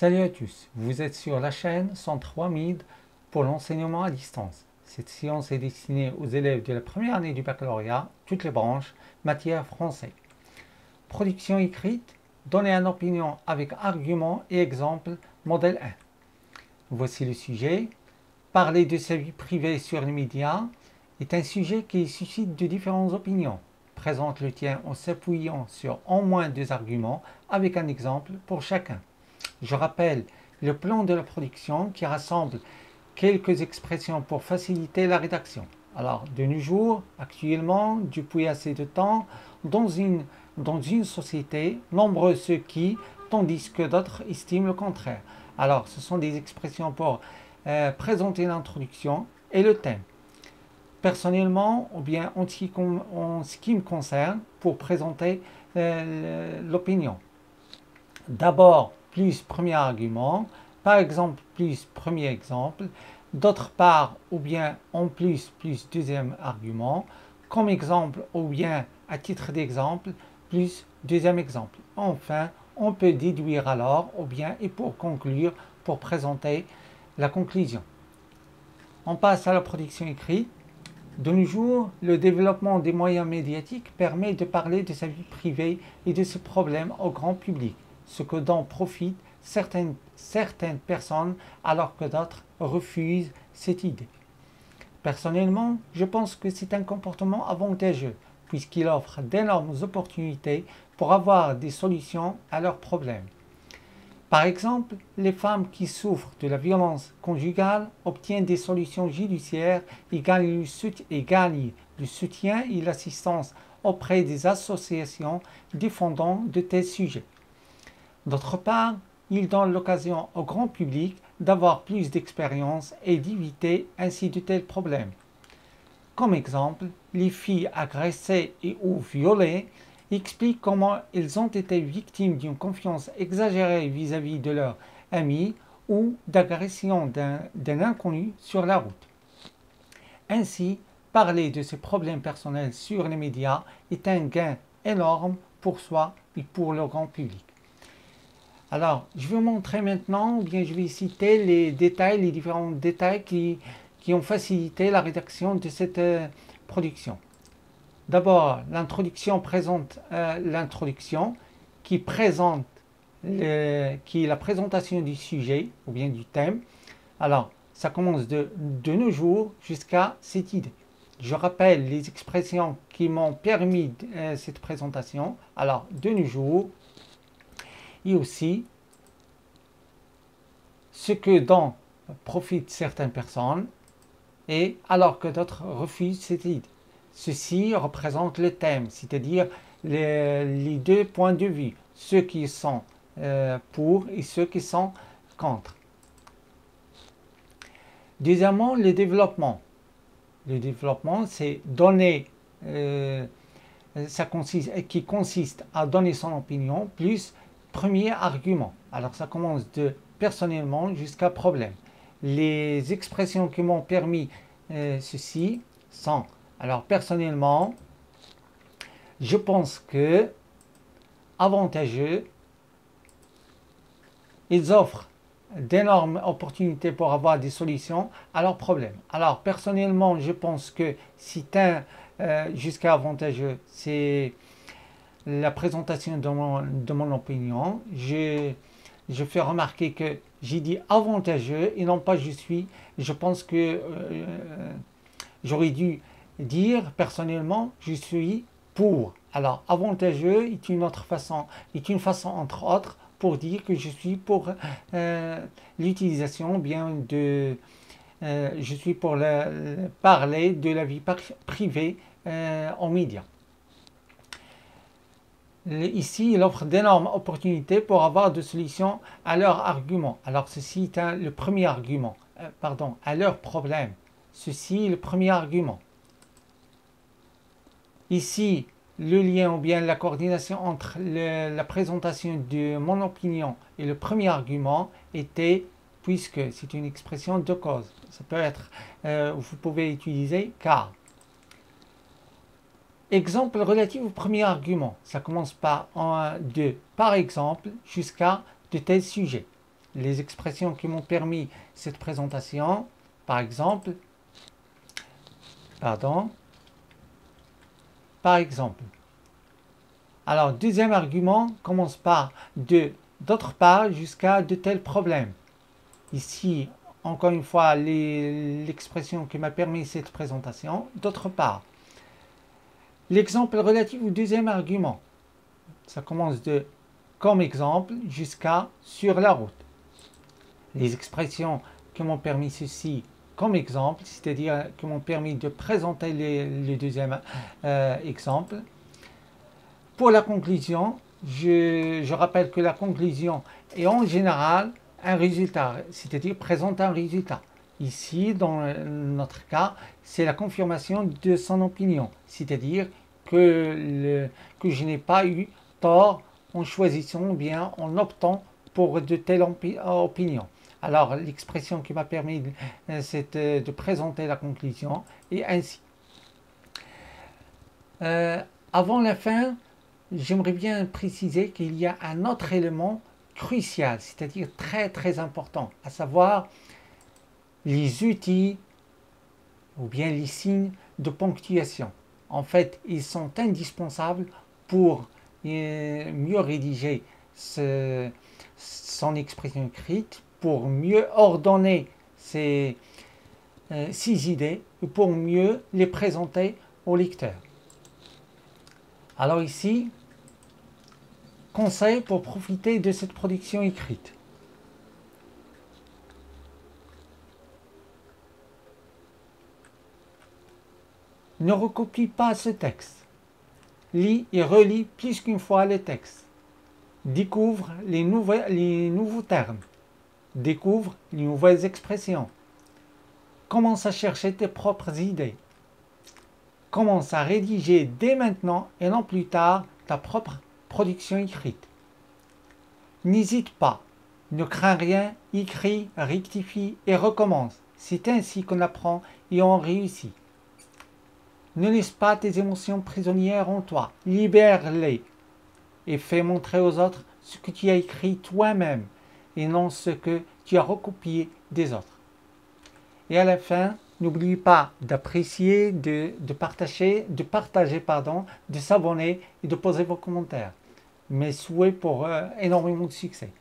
Salut à tous, vous êtes sur la chaîne Centre Wamid pour l'enseignement à distance. Cette séance est destinée aux élèves de la première année du baccalauréat, toutes les branches, matière français. Production écrite, donner une opinion avec arguments et exemples, modèle 1. Voici le sujet. Parler de sa vie privée sur les médias est un sujet qui suscite de différentes opinions. Présente le tien en s'appuyant sur au moins deux arguments avec un exemple pour chacun. Je rappelle le plan de la production qui rassemble quelques expressions pour faciliter la rédaction. Alors, de nos jours, actuellement, depuis assez de temps, dans une société, nombreux ceux qui, tandis que d'autres estiment le contraire. Alors, ce sont des expressions pour présenter l'introduction et le thème. Personnellement, ou bien en ce qui me concerne, pour présenter l'opinion. D'abord, plus premier argument, par exemple, plus premier exemple, d'autre part, ou bien en plus deuxième argument, comme exemple, ou bien à titre d'exemple, plus deuxième exemple. Enfin, on peut déduire alors, ou bien, et pour conclure, pour présenter la conclusion. On passe à la production écrite. De nos jours, le développement des moyens médiatiques permet de parler de sa vie privée et de ses problèmes au grand public, ce que dont profitent certaines personnes alors que d'autres refusent cette idée. Personnellement, je pense que c'est un comportement avantageux puisqu'il offre d'énormes opportunités pour avoir des solutions à leurs problèmes. Par exemple, les femmes qui souffrent de la violence conjugale obtiennent des solutions judiciaires et gagnent le soutien et l'assistance auprès des associations défendant de tels sujets. D'autre part, ils donnent l'occasion au grand public d'avoir plus d'expérience et d'éviter ainsi de tels problèmes. Comme exemple, les filles agressées et ou violées expliquent comment elles ont été victimes d'une confiance exagérée vis-à-vis de leurs amis ou d'agression d'un inconnu sur la route. Ainsi, parler de ces problèmes personnels sur les médias est un gain énorme pour soi et pour le grand public. Alors, je vais vous montrer maintenant, ou bien je vais citer les différents détails qui ont facilité la rédaction de cette production. D'abord, l'introduction présente l'introduction qui est la présentation du sujet ou bien du thème. Alors, ça commence de nos jours jusqu'à cette idée. Je rappelle les expressions qui m'ont permis cette présentation. Alors, de nos jours et aussi ce que dont profitent certaines personnes et alors que d'autres refusent cette idée. Ceci représente le thème, c'est-à-dire les deux points de vue, ceux qui sont pour et ceux qui sont contre. Deuxièmement, le développement. Le développement, c'est donner, qui consiste à donner son opinion, plus premier argument. Alors ça commence de personnellement jusqu'à problème. Les expressions qui m'ont permis ceci sont, alors personnellement, je pense que avantageux, ils offrent d'énormes opportunités pour avoir des solutions à leurs problèmes. Alors personnellement, je pense que si jusqu'à avantageux, c'est la présentation de mon opinion. Je fais remarquer que j'ai dit avantageux et non pas je suis. Je pense que j'aurais dû dire personnellement je suis pour. Alors avantageux est une façon entre autres pour dire que je suis pour l'utilisation bien je suis pour parler de la vie privée en médias. Ici, il offre d'énormes opportunités pour avoir des solutions à leurs arguments. Alors, ceci est le premier argument. À leurs problèmes. Ceci est le premier argument. Ici, le lien ou bien la coordination entre la présentation de mon opinion et le premier argument était, puisque c'est une expression de cause. Ça peut être, vous pouvez utiliser car. Exemple relatif au premier argument. Ça commence par de par exemple jusqu'à de tels sujets. les expressions qui m'ont permis cette présentation. Par exemple, alors deuxième argument commence par d'autre part jusqu'à de tels problèmes. Ici, encore une fois, l'expression qui m'a permis cette présentation. D'autre part, l'exemple relatif au deuxième argument. Ça commence de comme exemple jusqu'à sur la route. Les expressions qui m'ont permis ceci comme exemple, c'est-à-dire qui m'ont permis de présenter le deuxième exemple. Pour la conclusion, je rappelle que la conclusion est en général un résultat, c'est-à-dire présente un résultat. Ici, dans notre cas, c'est la confirmation de son opinion, c'est-à-dire que je n'ai pas eu tort en choisissant ou bien en optant pour de telles opinions. Alors, l'expression qui m'a permis, c'est de présenter la conclusion, et ainsi. Avant la fin, j'aimerais bien préciser qu'il y a un autre élément crucial, c'est-à-dire très très important, à savoir les outils ou bien les signes de ponctuation. En fait, ils sont indispensables pour mieux rédiger son expression écrite, pour mieux ordonner ses idées et pour mieux les présenter au lecteur. Alors ici, conseil pour profiter de cette production écrite. Ne recopie pas ce texte. Lis et relis plus qu'une fois le texte. Découvre les nouveaux termes. Découvre les nouvelles expressions. Commence à chercher tes propres idées. Commence à rédiger dès maintenant et non plus tard ta propre production écrite. N'hésite pas, ne crains rien, écris, rectifie et recommence. C'est ainsi qu'on apprend et on réussit. Ne laisse pas tes émotions prisonnières en toi, libère-les et fais montrer aux autres ce que tu as écrit toi-même et non ce que tu as recopié des autres. Et à la fin, n'oublie pas d'apprécier, de partager, de s'abonner et de poser vos commentaires. Mes souhaits pour énormément de succès.